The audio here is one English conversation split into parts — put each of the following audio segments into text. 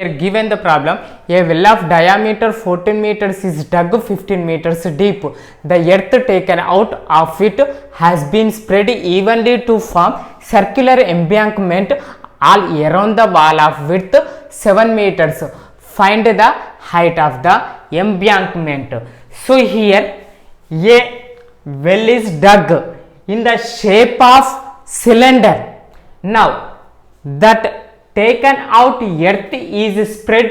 Here given the problem, a well of diameter 14 meters is dug 15 meters deep. The earth taken out of it has been spread evenly to form circular embankment all around the wall of width 7 meters. Find the height of the embankment. So here a well is dug in the shape of cylinder. Now that taken out earth is spread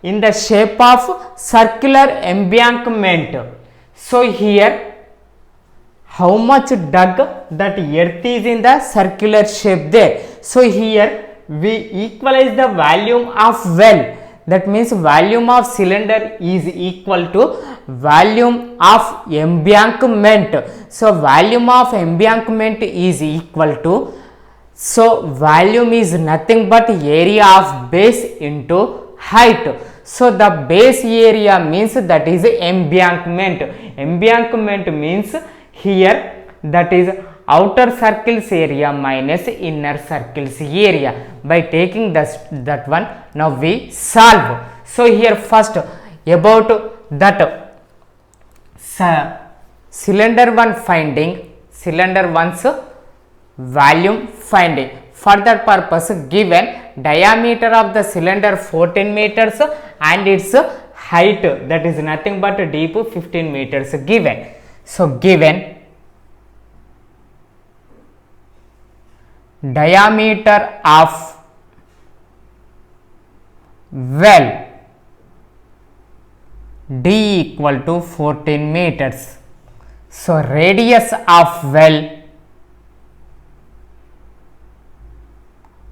in the shape of circular embankment. So here how much dug, that earth is in the circular shape there. So here we equalize the volume of well, that means volume of cylinder is equal to volume of embankment. So volume of embankment is equal to, so volume is nothing but area of base into height. So the base area means that is embankment. Embankment means here that is outer circles area minus inner circles area. By taking that one, now we solve. So here first about that cylinder 1 finding, cylinder 1's volume finding. For that purpose, given diameter of the cylinder 14 meters and its height, that is nothing but deep 15 meters given. So given diameter of well D equal to 14 meters. So radius of well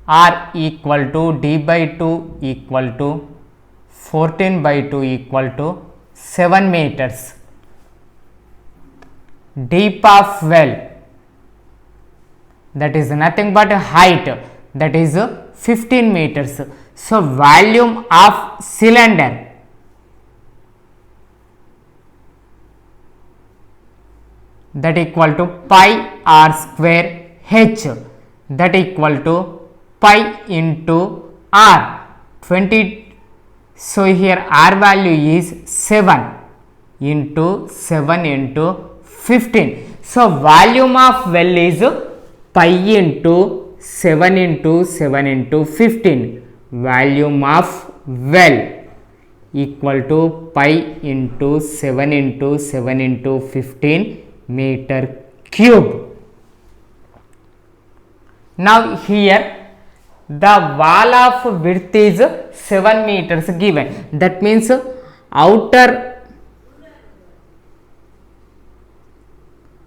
R equal to D by 2 equal to 14 by 2 equal to 7 meters. Deep of well, that is nothing but height, that is 15 meters. So volume of cylinder, that equal to pi r square h, that equal to pi into r 20. So here r value is 7 into 7 into 15. So volume of well is pi into 7 into 7 into 15. Volume of well equal to pi into 7 into 7 into 15 meter cube. Now here the wall of width is 7 meters given, that means outer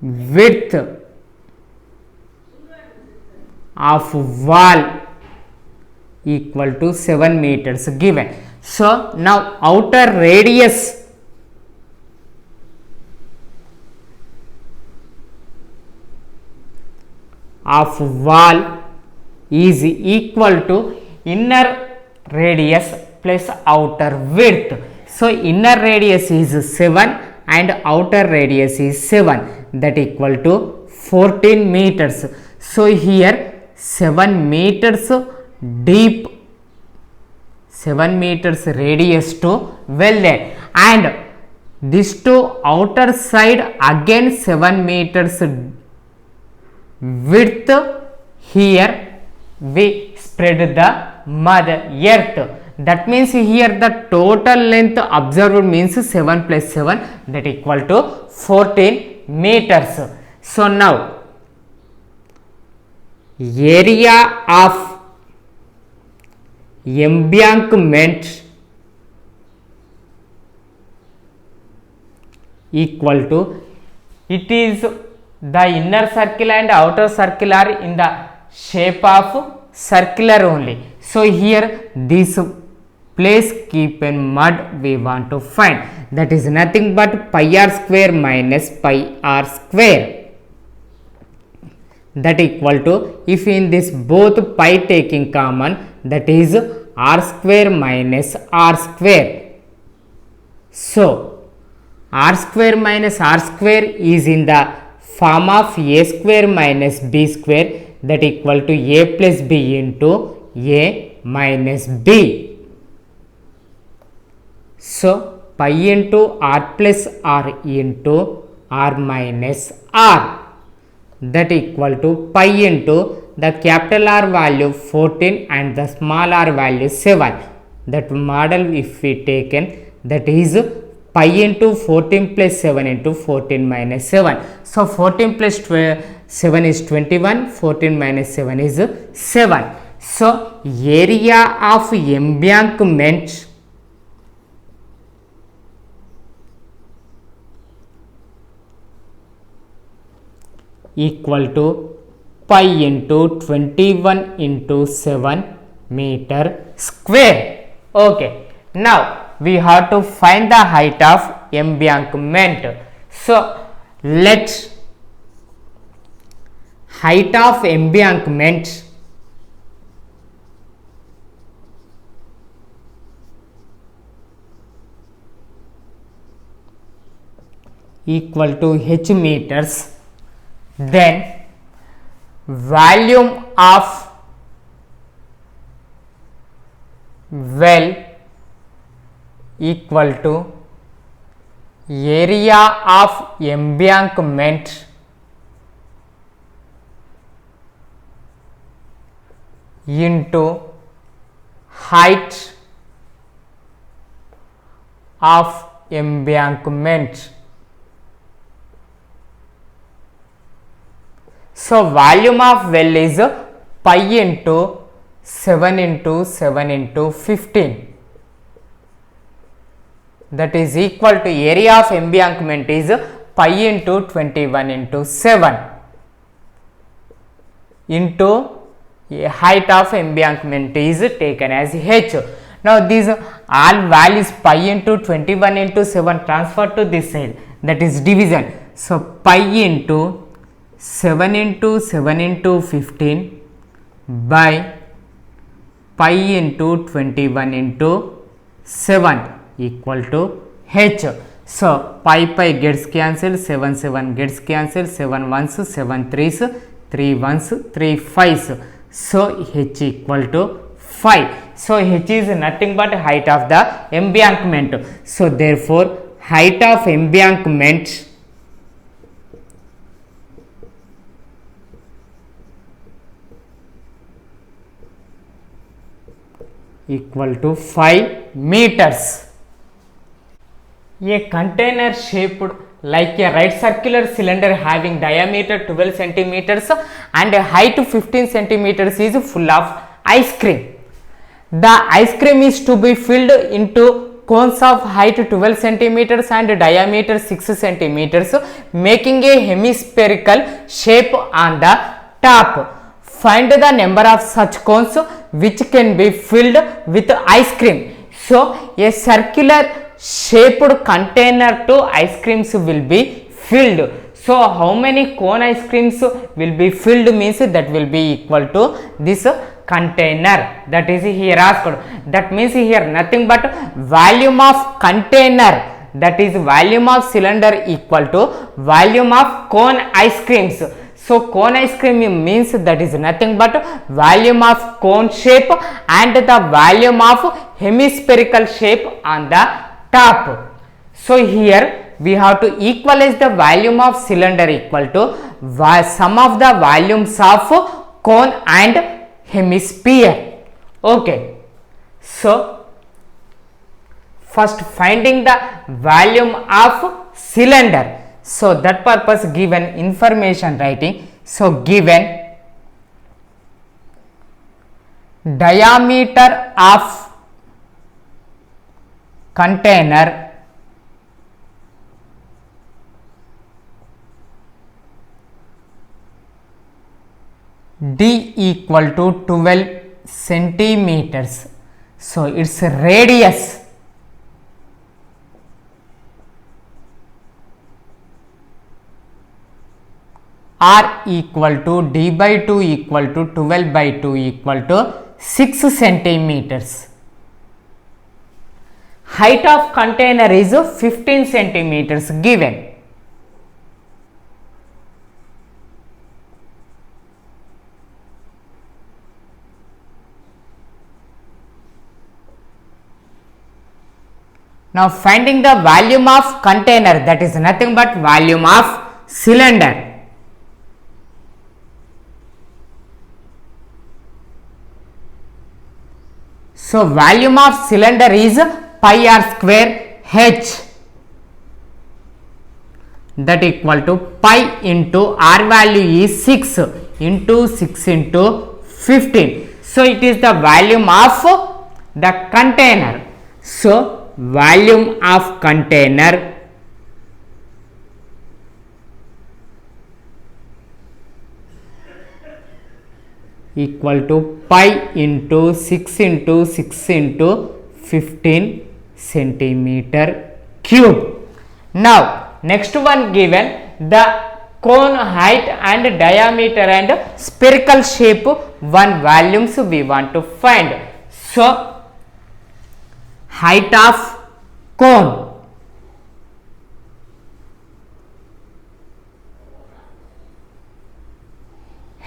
width of wall equal to 7 meters given. So now outer radius of wall is equal to inner radius plus outer width. So inner radius is 7 and outer radius is 7, that equal to 14 meters. So here 7 meters deep, 7 meters radius to well there, and this to outer side again 7 meters width. Here we spread the mother earth, that means here the total length observed means 7 plus 7, that equal to 14 meters. So now area of embankment equal to, it is the inner circle and outer circle are in the shape of circular only. So here this place keep in mud we want to find, that is nothing but pi r square minus pi r square, that equal to, if in this both pi taking common, that is r square minus r square. So r square minus r square is in the form of a square minus b square, that equal to a plus b into a minus b. So pi into r plus r into r minus r, that equal to pi into the capital R value 14 and the small r value 7. That model if we taken, that is pi into 14 plus 7 into 14 minus 7. So 14 plus 7 is 21, 14 minus 7 is 7. So area of embankment equal to pi into 21 into 7 meter square. Okay, now we have to find the height of embankment. So let height of embankment equal to h meters, then volume of well equal to area of embankment into height of embankment. So volume of well is pi into 7 into 7 into 15, that is equal to area of embankment is pi into 21 into 7 into height of embankment is taken as h. Now these all values pi into 21 into 7 transfer to this side, that is division. So pi into 7 into 7 into 15 by pi into 21 into 7 equal to h. So pi gets cancelled, 7 7 gets cancelled, 7 ones, 7 threes, 3 ones, 3 fives. So h equal to 5. So h is nothing but height of the embankment. So therefore height of embankment equal to 5 meters. A container shaped like a right circular cylinder having diameter 12 centimeters and a height 15 centimeters is full of ice cream. The ice cream is to be filled into cones of height 12 centimeters and diameter 6 centimeters, making a hemispherical shape on the top. Find the number of such cones which can be filled with ice cream. So a circular shaped container to ice creams will be filled. So how many cone ice creams will be filled means that will be equal to this container, that is here asked. That means here nothing but volume of container, that is volume of cylinder equal to volume of cone ice creams. So cone ice cream means that is nothing but volume of cone shape and the volume of hemispherical shape on the top. So here we have to equalize the volume of cylinder equal to sum of the volumes of cone and hemisphere. Okay, so first finding the volume of cylinder. So that purpose given information writing. So given diameter of container D equal to 12 centimeters. So its radius R equal to D by 2 equal to 12 by 2 equal to 6 centimeters. Height of container is 15 centimeters given. Now finding the volume of container, that is nothing but volume of cylinder. So volume of cylinder is pi r square h, that equal to pi into r value is 6 into 6 into 15. So it is the volume of the container. So volume of container equal to pi into 6 into 6 into 15 centimeter cube. Now next one given the cone height and diameter and spherical shape one volumes we want to find. So height of cone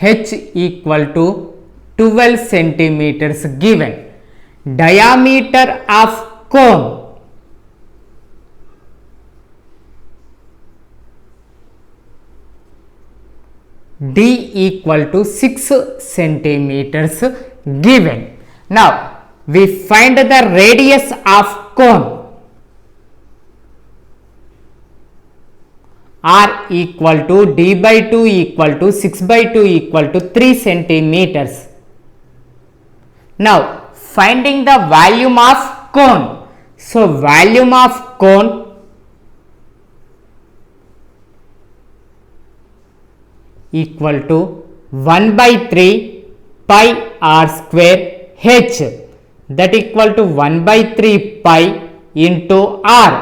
h equal to 12 centimeters given. Diameter of cone d equal to 6 centimeters given. Now we find the radius of cone r equal to d by 2 equal to 6 by 2 equal to 3 centimeters. Now finding the volume of cone. So volume of cone equal to 1 by 3 pi r square h, that equal to 1 by 3 pi into r.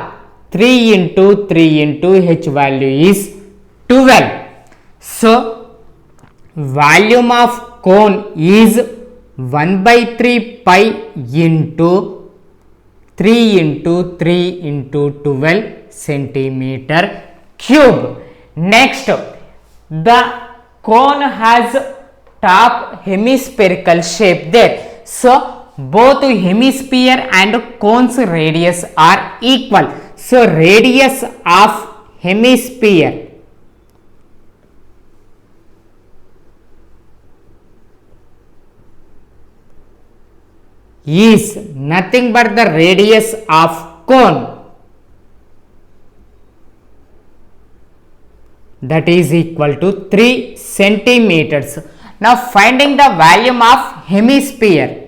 3 into 3 into h value is 12. So volume of cone is 1 by 3 pi into 3 into 3 into 12 centimeter cube. Next, the cone has top hemispherical shape there. So both hemisphere and cone's radius are equal. So radius of hemisphere is nothing but the radius of cone, that is equal to 3 centimeters. Now finding the volume of hemisphere.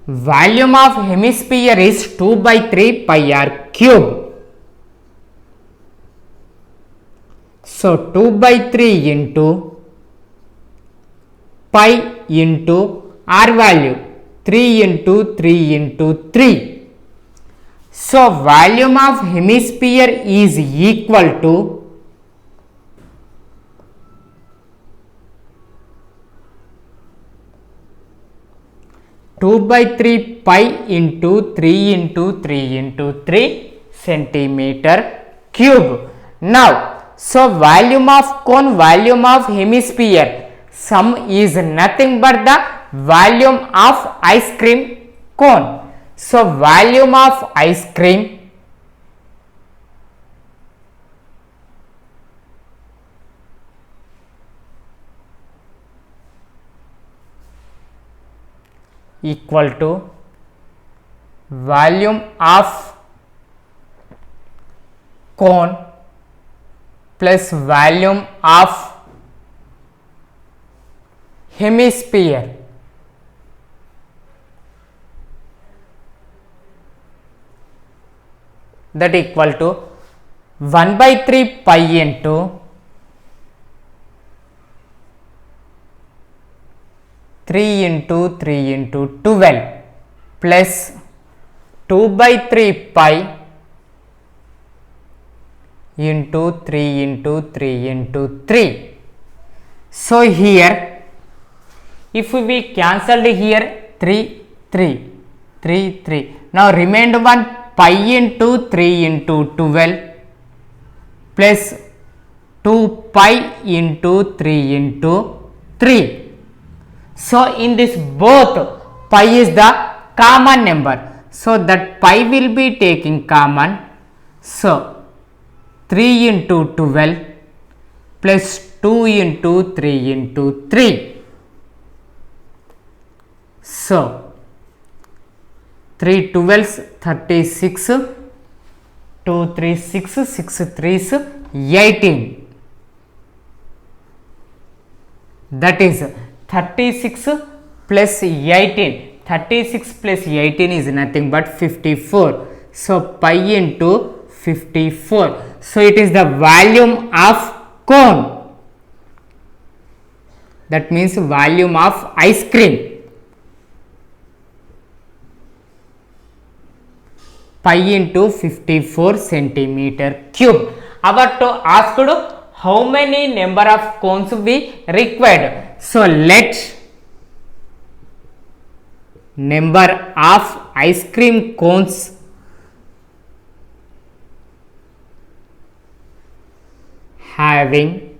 Volume of hemisphere is 2 by 3 pi r cube. So 2 by 3 into pi into r value 3 into 3 into 3. So volume of hemisphere is equal to 2 by 3 pi into 3 into 3 into 3 centimeter cube. Now, so volume of cone, volume of hemisphere, sum is nothing but the volume of ice cream cone. So volume of ice cream equal to volume of cone plus volume of hemisphere, that equal to 1 by 3 pi into 3 into 3 into 12 plus 2 by 3 pi into 3 into 3 into 3. So here if we cancelled here 3 3 3 3, now remained one pi into 3 into 12 plus 2 pi into 3 into 3. So in this both pi is the common number, so that pi will be taking common. So 3 into 12 plus 2 into 3 into 3. So 3 12s 36, 2 3 6, 6 3s 18. That is 36 plus 18. 36 plus 18 is nothing but 54. So pi into 54. So it is the volume of cone. That means volume of ice cream. Pi into 54 centimeter cube. Our to ask how many number of cones we required. So let number of ice cream cones having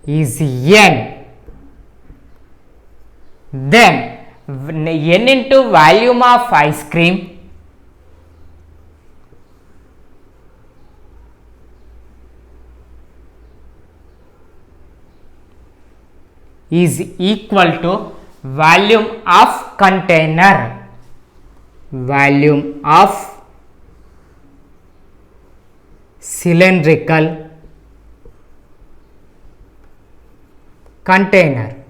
is n. Then n into volume of ice cream is equal to volume of container. Volume of cylindrical container.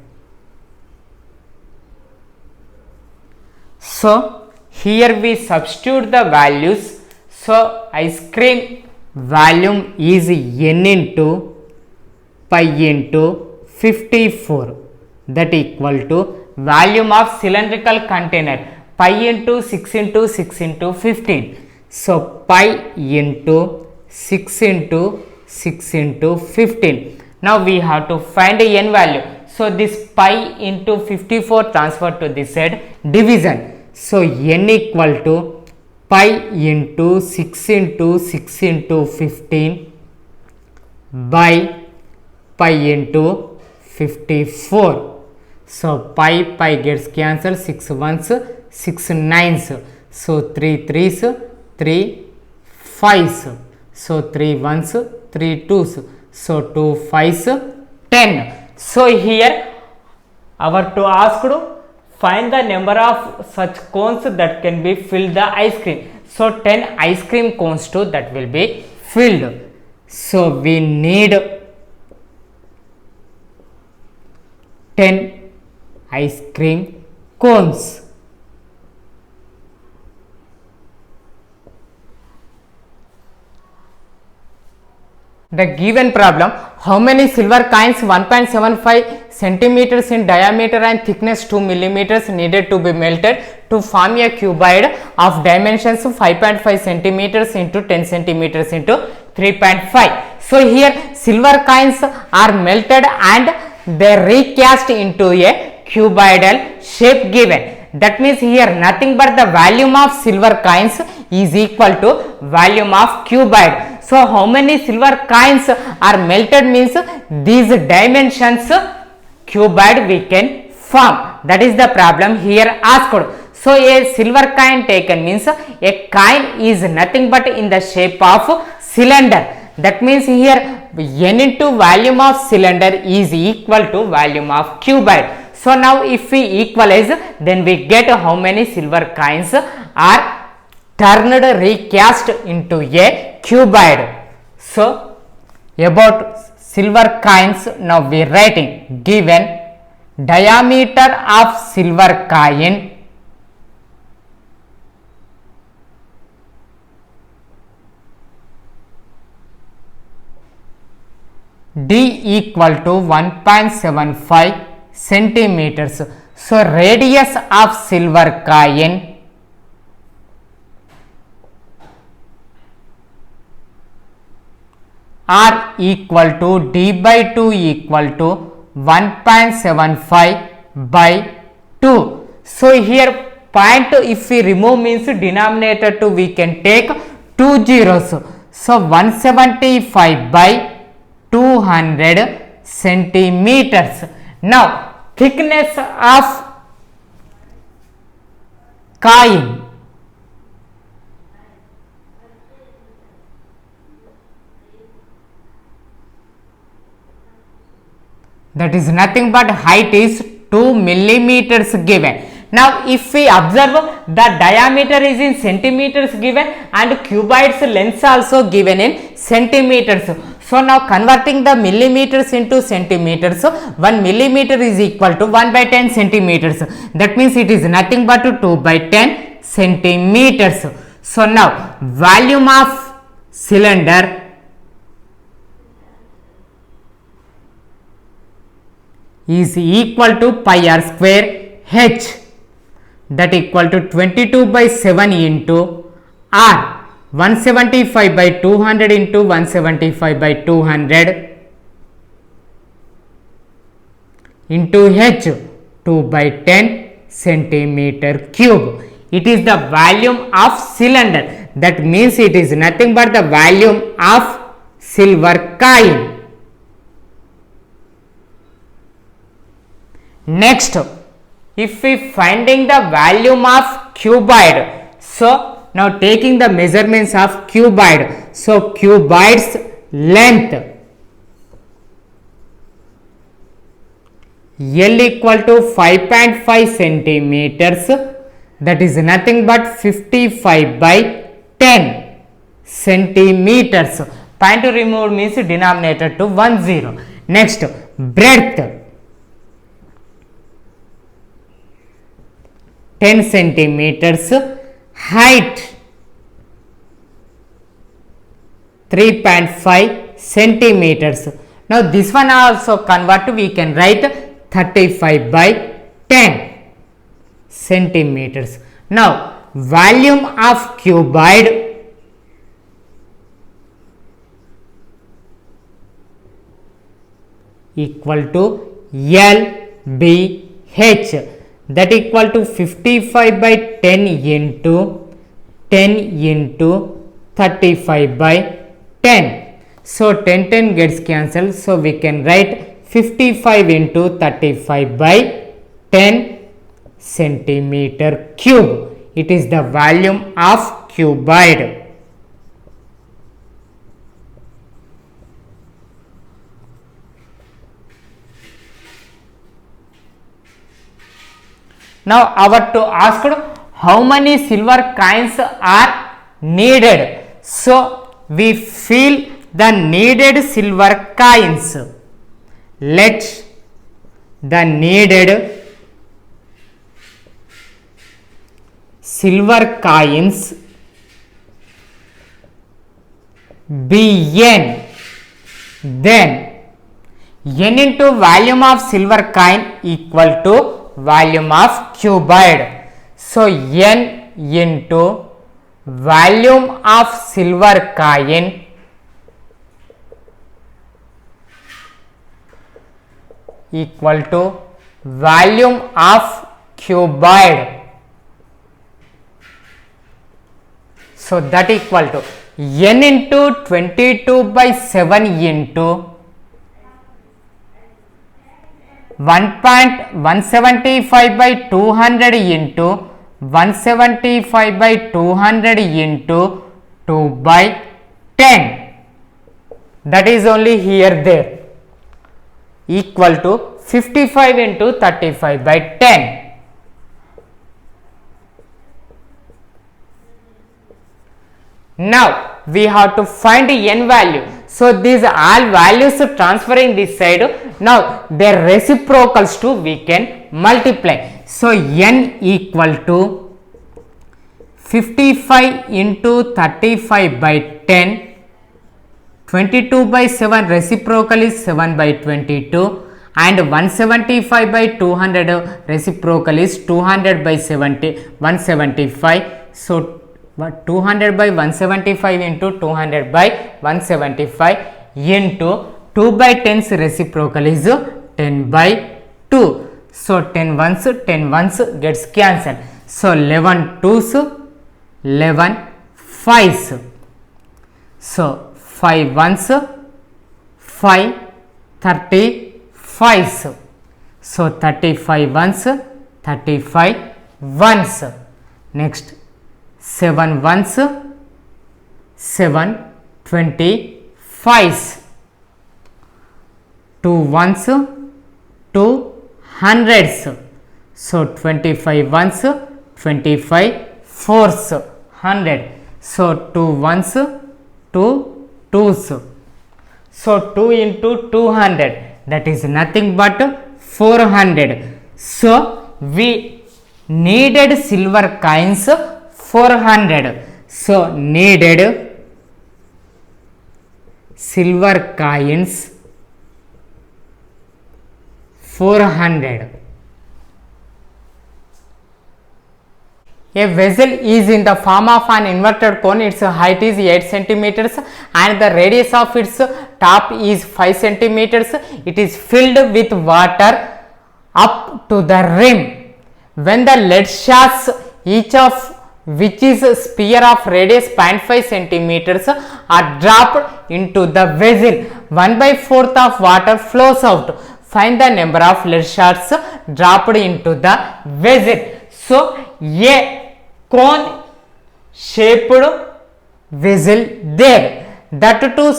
So here we substitute the values. So ice cream volume is n into pi into 54, that equal to volume of cylindrical container pi into 6 into 6 into 15. So pi into 6 into 6 into 15. Now we have to find a n value. So this pi into 54 transfer to this side, division. So n equal to pi into 6 into 6 into 15 by pi into 54. So pi gets cancelled, 6 ones 6 nines, so 3 threes 3 fives, so 3 ones 3 twos, so 2 fives 10. So here our to ask to find the number of such cones that can be filled the ice cream. So 10 ice cream cones too that will be filled. So we need 10 ice cream cones. The given problem, how many silver coins 1.75 centimeters in diameter and thickness 2 millimeters needed to be melted to form a cuboid of dimensions 5.5 centimeters into 10 centimeters into 3.5. So here silver coins are melted and they recast into a cuboidal shape given. That means here nothing but the volume of silver coins is equal to volume of cuboid. So how many silver coins are melted means these dimensions cuboid we can form. That is the problem here asked. So a silver coin taken means a coin is nothing but in the shape of cylinder. That means here n into volume of cylinder is equal to volume of cuboid. So now if we equalize, then we get how many silver coins are turned recast into a cuboid. So about silver coins, now we are writing given diameter of silver coin d equal to 1.75 centimeters. So radius of silver coin r equal to d by 2 equal to 1.75 by 2. So here point if we remove means denominator 2 we can take 2 zeros. So 175 by 200 centimeters. Now thickness of coin, that is nothing but height is 2 millimeters given. Now if we observe, the diameter is in centimeters given and cuboid's length also given in centimeters. So now converting the millimeters into centimeters, 1 millimeter is equal to 1 by 10 centimeters. That means it is nothing but 2 by 10 centimeters. So now volume of cylinder is equal to pi r square h, that equal to 22 by 7 into r, 175 by 200 into 175 by 200 into h, 2 by 10 centimeter cube. It is the volume of cylinder. That means it is nothing but the volume of silver coin. Next, if we finding the volume of cuboid, so now taking the measurements of cuboid, so cuboid's length L equal to 5.5 centimeters, that is nothing but 55 by 10 centimeters. Point to remove means denominator to 10. Next, breadth 10 centimeters, height 3.5 centimeters. Now this one also convert, we can write 35 by 10 centimeters. Now volume of cuboid equal to LBH, that equal to 55 by 10 into 10 into 35 by 10. So 10 gets cancelled, so we can write 55 into 35 by 10 centimeter cube. It is the volume of cuboid. Now our to ask how many silver coins are needed. So we fill the needed silver coins. Let the needed silver coins be n. Then n into volume of silver coin equal to volume of cuboid. So n into volume of silver coin equal to volume of cuboid. So that equal to n into 22 by 7 into 1.175 by 200 into 175 by 200 into 2 by 10, that is only here there, equal to 55 into 35 by 10. Now we have to find n value. So these all values transferring this side, now their reciprocals to we can multiply. So n equal to 55 into 35 by 10, 22 by 7 reciprocal is 7 by 22, and 175 by 200 reciprocal is 200 by 175. So 200 by 175 into 200 by 175 into 2 by 10's reciprocal is 10 by 2. So 10 ones gets cancelled. So 11 2's, 11 5's. So 5 ones, 5 35s. So 35 ones, 35 ones. Next 7 ones, 7 25s. 2 ones, 2 hundreds. So 25 ones, 25 fours, 100. So 2 ones, 2 twos. So 2 into 200, that is nothing but 400. So we needed silver coins 400. So needed silver coins 400. A vessel is in the form of an inverted cone. Its height is 8 centimeters and the radius of its top is 5 centimeters. It is filled with water up to the rim. When the lead shards, each of which is a sphere of radius 0.5 centimeters, are dropped into the vessel, 1/4 of water flows out. Find the number of lead shards dropped into the vessel. So, a cone shaped vessel there, that too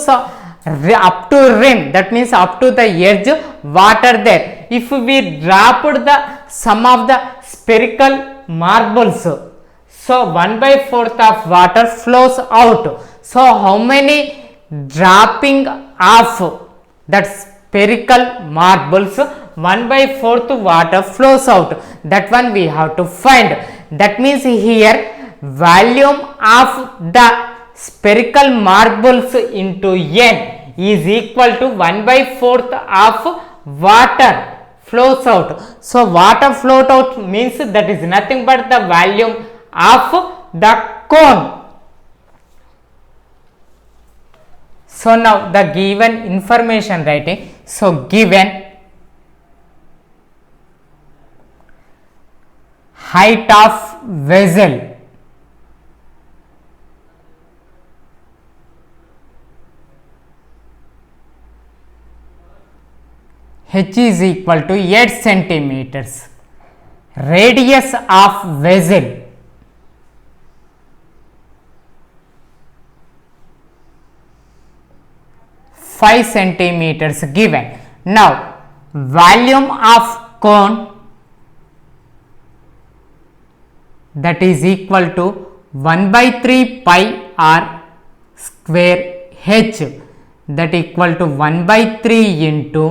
up to rim, that means up to the edge, water there. If we dropped the some of the spherical marbles, so 1/4 of water flows out. So how many dropping of that spherical marbles, 1/4 water flows out, that one we have to find. That means here volume of the spherical marbles into n is equal to 1/4 of water flows out. So water flowed out means that is nothing but the volume of the cone. So now the given information writing. So given height of vessel h is equal to 8 centimeters, radius of vessel 5 centimeters given. Now volume of cone, that is equal to 1/3 pi r square h, that equal to 1/3 into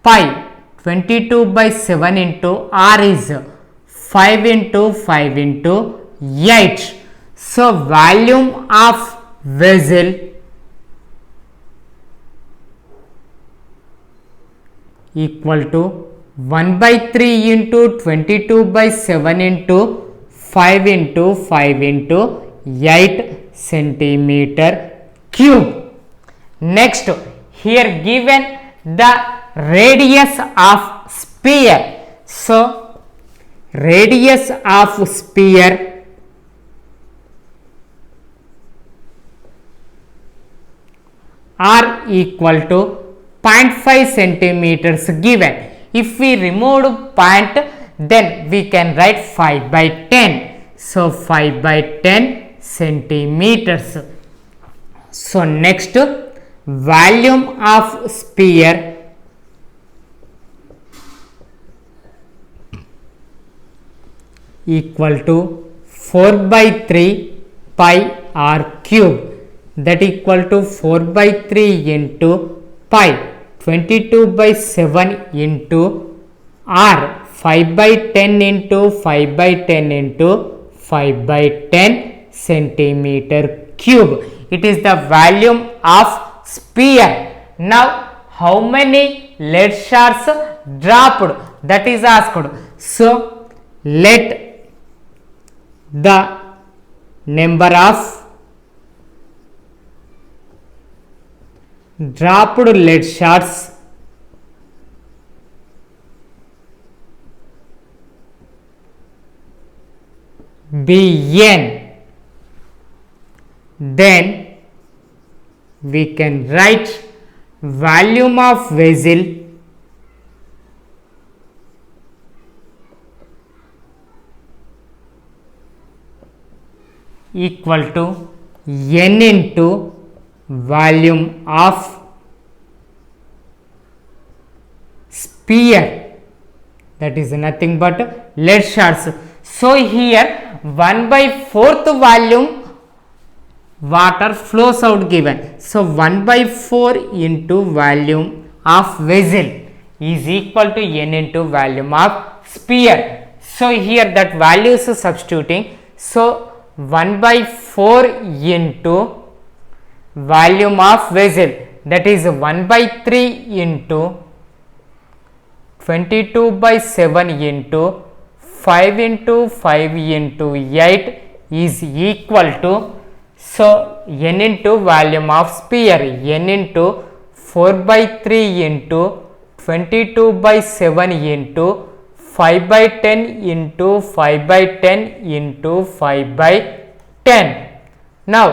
pi, 22/7 into r is 5 into 5 into 8. So volume of vessel equal to 1/3 into 22/7 into 5 into 5 into 8 centimeter cube. Next, here given the radius of sphere. So radius of sphere are equal to 0.5 centimeters given. If we remove point, then we can write 5/10. So 5/10 centimeters. So next, volume of sphere equal to 4/3 pi r cube, that equal to 4/3 into pi, 22/7 into r, 5/10 into 5/10 into 5/10 centimeter cube. It is the volume of sphere. Now how many lead shards dropped, that is asked. So let the number of dropped lead shards be n, then we can write volume of vessel equal to n into volume of sphere, that is nothing but lead shards. So here 1/4 volume water flows out given. So 1/4 into volume of vessel is equal to n into volume of sphere. So here that value is substituting. So 1/4 into volume of vessel, that is 1/3 into 22/7 into 5 into 5 into 8 is equal to, so n into volume of sphere, n into 4/3 into 22/7 into 5/10 into 5/10 into 5/10. Now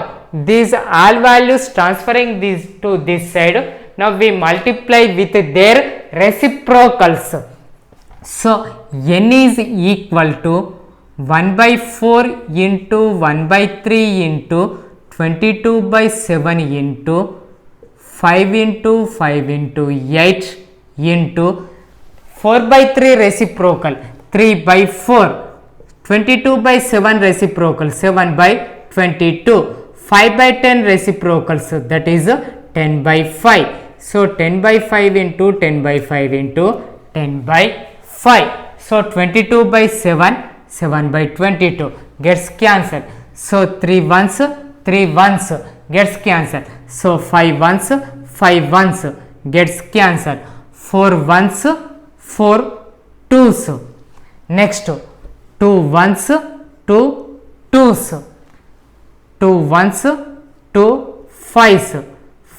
these all values transferring these to this side. Now we multiply with their reciprocals. So n is equal to 1/4 into 1/3 into 22/7 into 5 into 5 into 8 into 4/3 reciprocal 3/4, 22/7 reciprocal 7/22, 5/10 reciprocals, that is 10/5. So 10/5 into 10/5 into 10/5. So 22/7, 7/22 gets cancelled. So 3 ones, 3 ones gets cancelled. So 5 ones, 5 ones gets cancelled. 4 ones, 4 twos. Next 2 ones, 2 twos. 2 ones, 2 fives.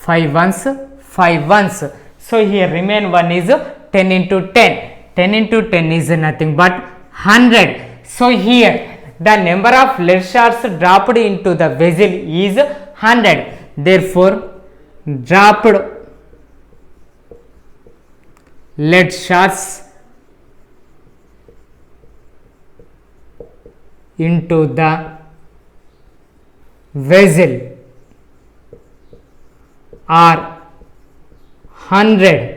5 ones, 5 ones. So here remain one is 10 into 10. 10 into 10 is nothing but 100. So here the number of lead shards dropped into the vessel is 100. Therefore dropped lead shards into the vessel are 100.